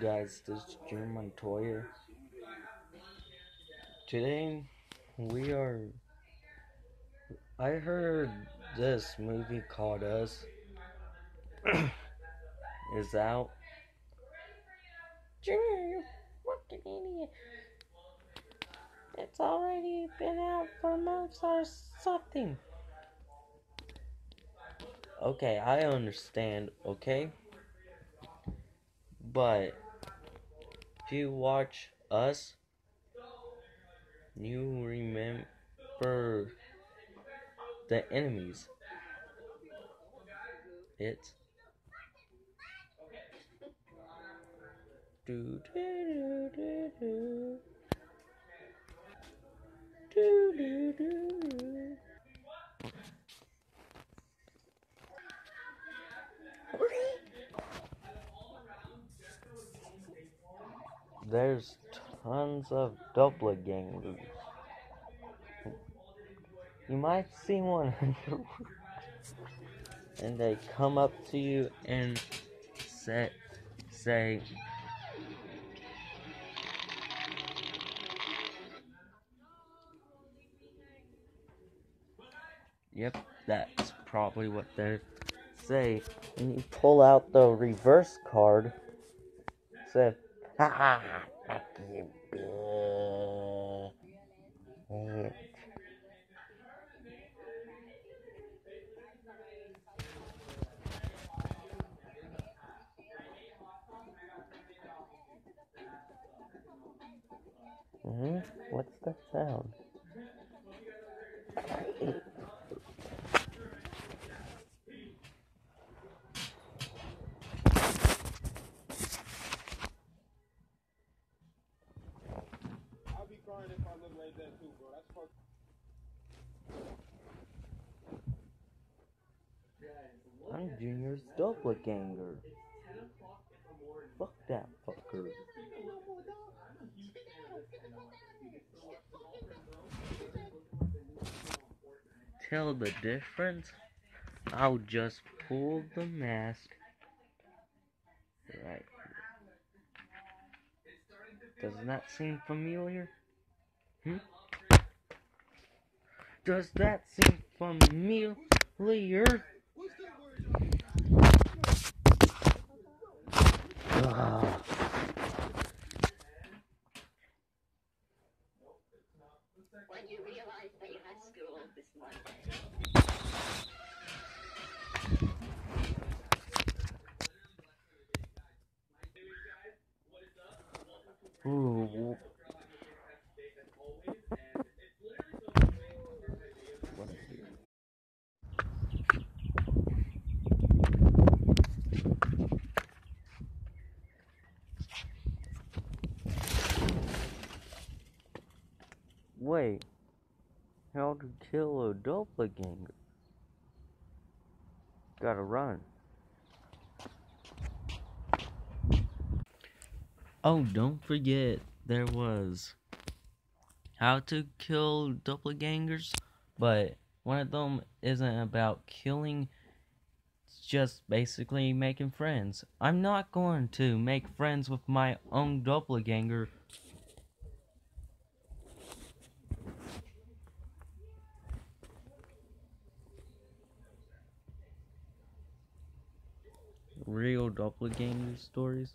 guys, this is Jim Montoya. Today I heard this movie called Us is out. Junior, what an idiot. It's already been out for months or something. Okay, I understand, okay? But if you watch Us, you remember the enemies. It's do do do do do do do do. There's tons of Doplagangers. You might see one and they come up to you and say, yep, that's probably what they say. And you pull out the reverse card, say, ha ha, fuck you, bitch. What's that sound? I'll be crying if I look like that too, bro. That's fucked. I'm Junior's Doppelganger. Fuck that fucker. Tell the difference? I'll just pull the mask right. Doesn't that seem familiar? Does that seem familiar? Ugh. When you realize that you had school this Monday. Ooh. Wait, how to kill a doppelganger? Gotta run. Oh, don't forget there was how to kill doppelgangers, but one of them isn't about killing, it's just basically making friends. I'm not going to make friends with my own doppelganger. Real doppelganger stories.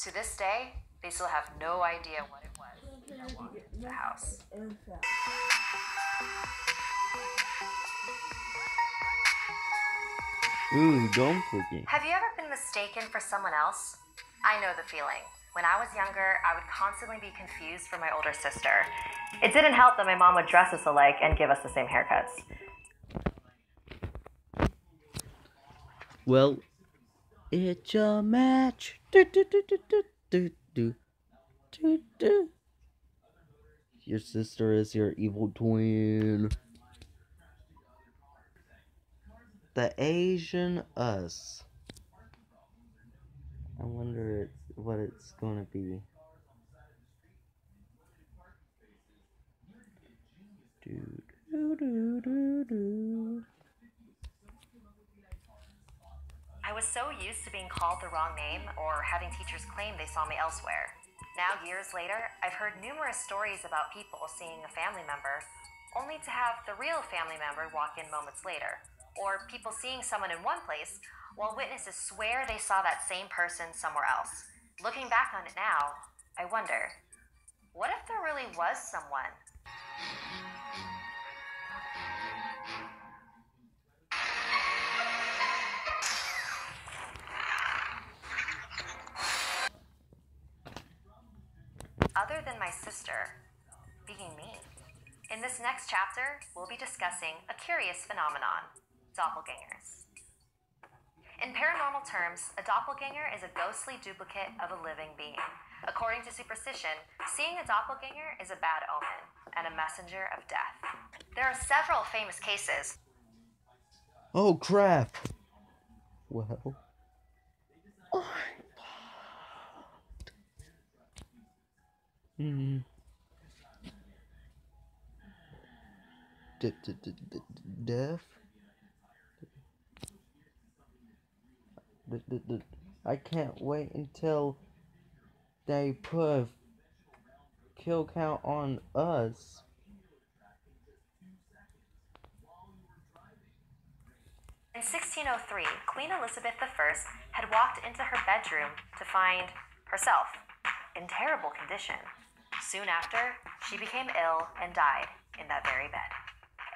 To this day, they still have no idea what it was that walked into the house. Ooh, don't forget. Have you ever been mistaken for someone else? I know the feeling. When I was younger, I would constantly be confused for my older sister. It didn't help that my mom would dress us alike and give us the same haircuts. Well, it's a match. Do, do, do, do, do, do, do, do, do. Your sister is your evil twin. The Asian Us. I wonder what it's gonna be. I was so used to being called the wrong name or having teachers claim they saw me elsewhere. Now, years later, I've heard numerous stories about people seeing a family member only to have the real family member walk in moments later, or people seeing someone in one place while witnesses swear they saw that same person somewhere else. Looking back on it now, I wonder, what if there really was someone? Other than my sister, being me. In this next chapter, we'll be discussing a curious phenomenon, doppelgangers. In paranormal terms, a doppelganger is a ghostly duplicate of a living being. According to superstition, seeing a doppelganger is a bad omen and a messenger of death. There are several famous cases. Oh crap! Well, death. I can't wait until they put a kill count on us. In 1603, Queen Elizabeth I had walked into her bedroom to find herself in terrible condition. Soon after, she became ill and died in that very bed.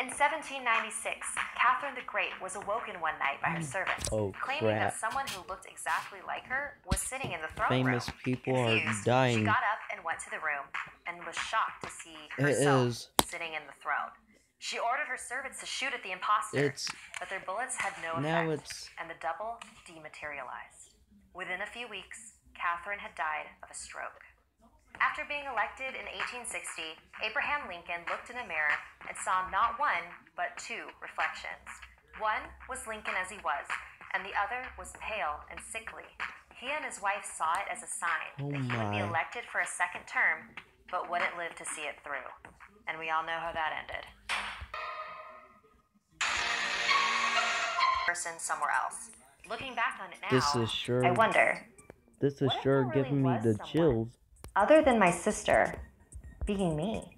In 1796, Catherine the Great was awoken one night by her servants, claiming that someone who looked exactly like her was sitting in the throne room. Famous people Confused, are dying. she got up and went to the room and was shocked to see herself sitting in the throne. She ordered her servants to shoot at the imposter, but their bullets had no effect, and the double dematerialized. Within a few weeks, Catherine had died of a stroke. After being elected in 1860, Abraham Lincoln looked in a mirror and saw not one, but two reflections. One was Lincoln as he was, and the other was pale and sickly. He and his wife saw it as a sign that he would be elected for a second term, but wouldn't live to see it through. And we all know how that ended. Person somewhere else. Looking back on it now, I wonder, this is sure giving me the chills. Other than my sister, being me.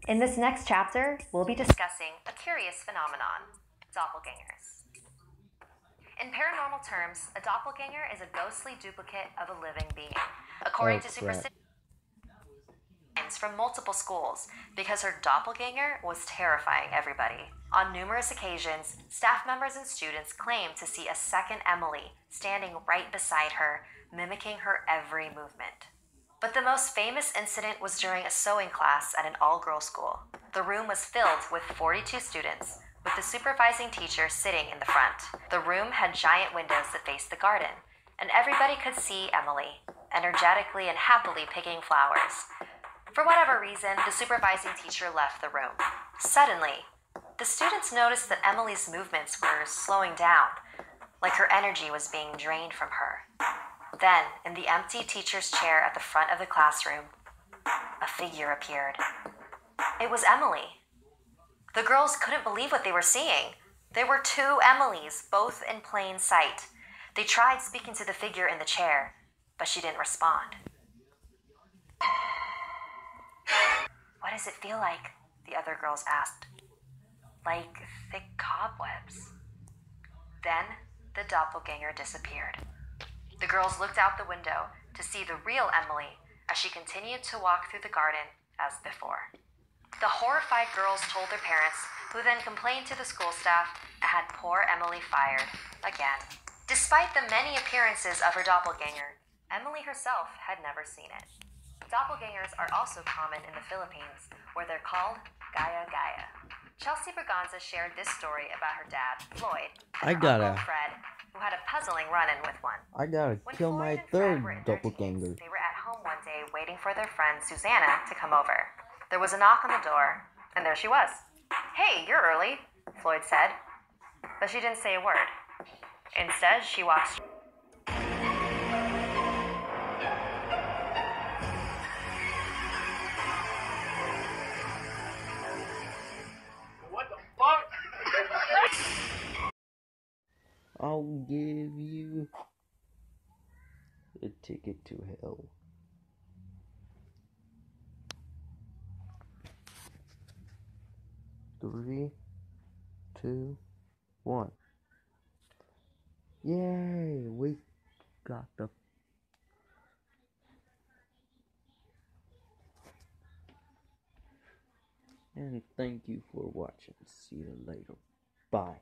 In this next chapter, we'll be discussing a curious phenomenon, doppelgangers. In paranormal terms, a doppelganger is a ghostly duplicate of a living being. According to superstition from multiple schools, because her doppelganger was terrifying everybody. On numerous occasions, staff members and students claimed to see a second Emily standing right beside her, mimicking her every movement. But the most famous incident was during a sewing class at an all-girls school. The room was filled with 42 students, with the supervising teacher sitting in the front. The room had giant windows that faced the garden, and everybody could see Emily, energetically and happily picking flowers. For whatever reason, the supervising teacher left the room. Suddenly, the students noticed that Emily's movements were slowing down, like her energy was being drained from her. Then, in the empty teacher's chair at the front of the classroom, a figure appeared. It was Emily. The girls couldn't believe what they were seeing. There were two Emilys, both in plain sight. They tried speaking to the figure in the chair, but she didn't respond. What does it feel like? The other girls asked. Like thick cobwebs. Then, the doppelganger disappeared. The girls looked out the window to see the real Emily as she continued to walk through the garden as before. The horrified girls told their parents, who then complained to the school staff and had poor Emily fired again. Despite the many appearances of her doppelganger, Emily herself had never seen it. Doppelgangers are also common in the Philippines, where they're called gaya-gaya. Chelsea Braganza shared this story about her dad, Floyd, and her uncle Fred, who had a puzzling run-in with one. I gotta kill my third doppelganger. They were at home one day waiting for their friend Susanna to come over. There was a knock on the door, and there she was. "Hey, you're early," Floyd said. But she didn't say a word. Instead, she walked ticket to hell. Three, two, one. Yay! We got the. And thank you for watching. See you later. Bye.